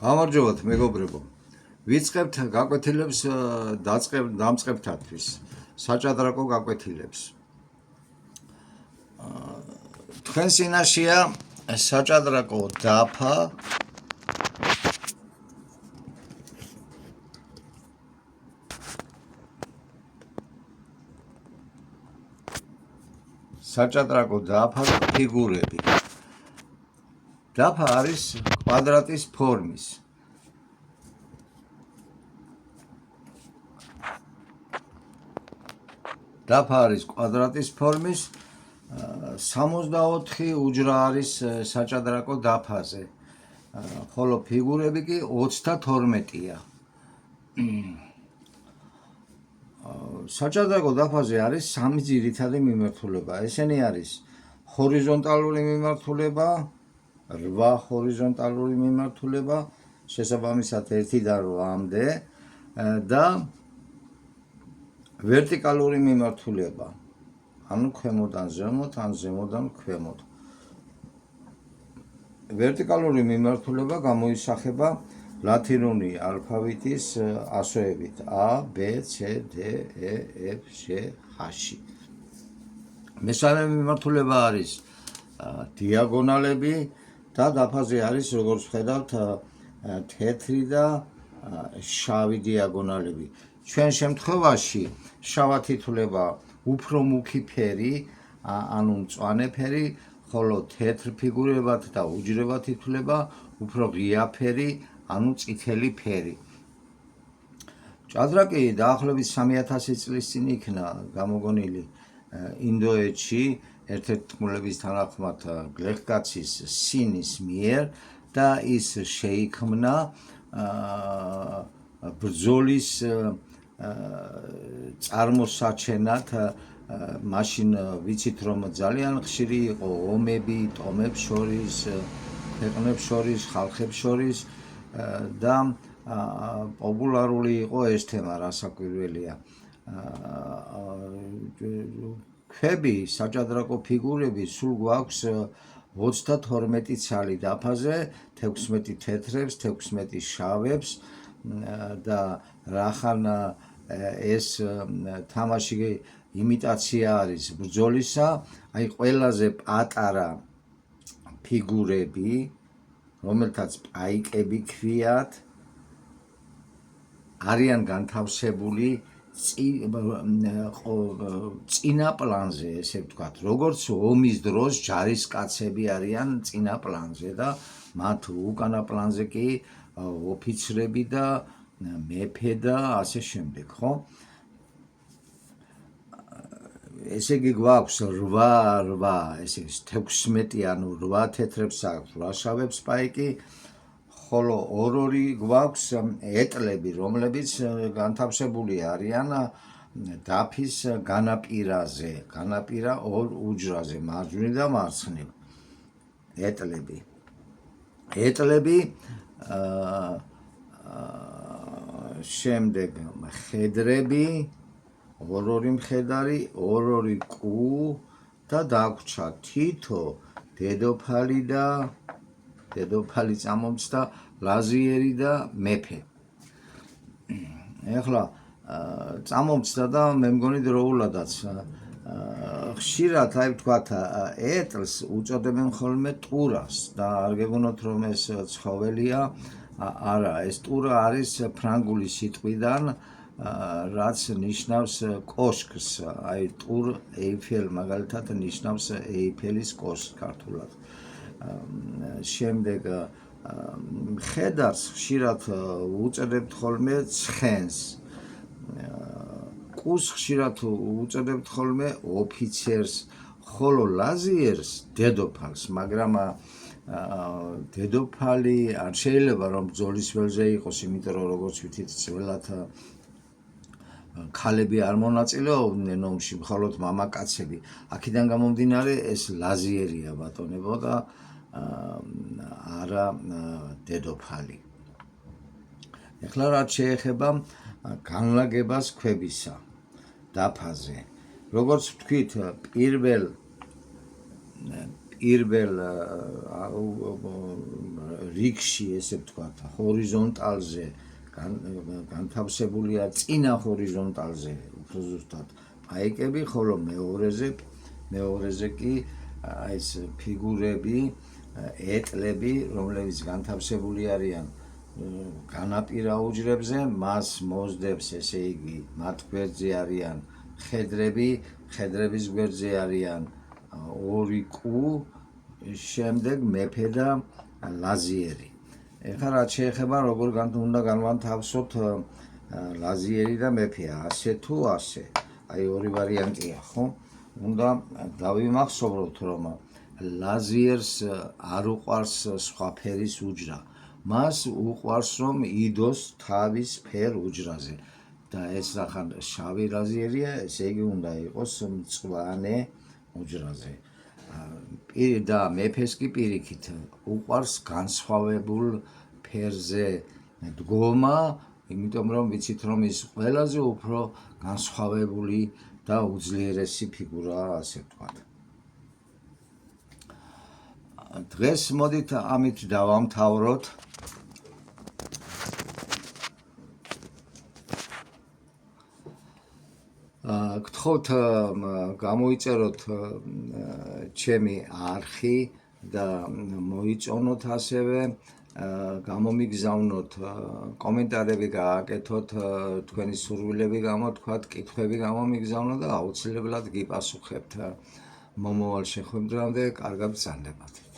გამარჯობათ მეგობრებო. ვიწყებთ გაკვეთილებს დამწყებთათვის, საჭადრაკო გაკვეთილებს. თქვენ წინაშეა საჭადრაკო დაფა ფიგურები. დაფა არის კვადრატის ფორმის. დაფა არის კვადრატის ფორმის, 64 უჯრა არის საჭადრაკო დაფაზე, ხოლო ფიგურები კი 32-ია. საჭადრაკო დაფაზე არის სამი ძირითადი მიმართულება. ესენი არის ჰორიზონტალური მიმართულება, 8 ჰორიზონტალური მიმართულება, შესაბამისად 1-დან 8-მდე და ვერტიკალური მიმართულება, ანუ ქვემოდან ზემოთ, ან ზემოდან ქვემოთ. ვერტიკალური მიმართულება გამოისახება ლათინური ალფავიტის ასოებით A, B, C, D, E, F, G, H. მესამე მიმართულება არის დიაგონალები და დაფაზე არის, როგორც ვხედავთ, თეთრი და შავი დიაგონალები. ჩვენ შემთხვევაში შავად ითვლება უფრო მუქი ფერი, ანუ მწვანე ფერი, ხოლო თეთრ ფიგურებად და უჯრებად ითვლება უფრო ღია ფერი, ანუ წითელი ფერი. ჭადრაკი დაახლოებით 3000 წლის წინ იქნა გამოგონილი ინდოეთში ერთ-ერთი თქმულების თანახმად გლეხგაცის სინის მიერ და ის შეიქმნა ბრძოლის წარმოსაჩენად. მაშინ ვიცით, რომ ძალიან ხშირი იყო ომები ტომებს შორის, ქვეყნებს შორის, ხალხებს შორის და პოპულარული იყო ეს თემა, რასაკვირველია. ქვები, საჭადრაკო ფიგურები სულ გვაქვს 32 ცალი დაფაზე, 16 თეთრებს, 16 შავებს და რახან ეს თამაში იმიტაცია არის ბრძოლისა, აი ყველაზე პატარა ფიგურები, რომელთაც პაიკები ქვიათ, არიან განთავსებული წინა პლანზე, ესე ვთქვათ, როგორც ომის დროს ჯარისკაცები არიან წინა პლანზე და მათ უკანა პლანზე კი ოფიცრები და მეფე და ასე შემდეგ, ხო? ესე იგი გვაქვს 8, ესე იგი 16, ანუ 8 თეთრებს აქვს, 8 შავებს პაიკი, ხოლო 2 გვაქვს ეტლები, რომლებიც განთავსებული არიან დაფის განაპირაზე, განაპირა 2 უჯრაზე, მარჯვნივ და მარცხნივ. ეტლები, შემდეგ მხედრები, 2 მხედარი, 2 კუ და დაგვრჩა თითო დედოფალი წამომცდა, ლაზიერი და მეფე. ეხლა წამომცდა და მე მგონი დროულადაც ხშირად, აი ვთქვათ, ეტლს უწოდებენ ხოლმე ტურას და არ გეგონოთ, რომ ეს ცხოველია. არა, ეს ტურა არის ფრანგული სიტყვიდან, რაც ნიშნავს კოშკს, აი ტურ ეიფელ მაგალითად ნიშნავს ეიფელის კოშკს ქართულად. შემდეგ მხედარს ხშირად უწოდებთ ხოლმე ცხენს, კუს ხშირად უწოდებთ ხოლმე ოფიცერს, ხოლო ლაზიერს დედოფალს, მაგრამ დედოფალი არ შეიძლება რომ ბრძოლის ველზე იყოს, იმიტომ რომ როგორც ვიცით, ძველად ქალები არ მონაწილეობდნენ ომში, მხოლოდ მამაკაცები. აქედან გამომდინარე ეს ლაზიერია ბატონებო და არა დედოფალი. ეხლა რაც შეეხება განლაგებას ქვებისა დაფაზე, როგორც ვთქვით, პირველ რიგში, ესე ვთქვათ, ჰორიზონტალზე განთავსებულია წინა ჰორიზონტალზე, უფრო ზუსტად პაიკები, ხოლო მეორეზე კი ეს ფიგურები, ეტლები, რომლებიც განთავსებული არიან განაპირა უჯრებზე, მას მოსდევს, ესე იგი, მათ გვერდზე არიან ხედრების გვერდზე არიან ორი კუ, შემდეგ მეფე და ლაზიერი. ეხლა რაც შეეხება როგორ უნდა განვანთავსოთ ლაზიერი და მეფე, ასე თუ ასე. აი ორი ვარიანტია, ხო? უნდა დავიმახსოვროთ, რომ ლაზიერს არ უყვარს სხვა ფერის უჯრა. მას უყვარს, რომ იდოს თავის ფერ უჯრაზე. და ეს რახან შავი ლაზიერია, ესე იგი უნდა იყოს მწვანე უჯრაზე. და მეფეს კი პირიქით უყვარს განსხვავებულ ფერზე დგომა, იმიტომ რომ ვიცით რომ ის ყველაზე უფრო განსხვავებული და უძლიერესი ფიგურაა, ასე ვთქვათ. დღეს მოდით ამით დავამთავროთ. გთხოვთ გამოიწეროთ ჩემი არხი და მოიწონოთ ასევე, გამომიგზავნოთ კომენტარები, გააკეთოთ თქვენი სურვილები გამოთქვათ, კითხვები გამომიგზავნოთ და აუცილებლად გიპასუხებთ. მომავალ შეხვედრამდე კარგად ბრძანდებათ.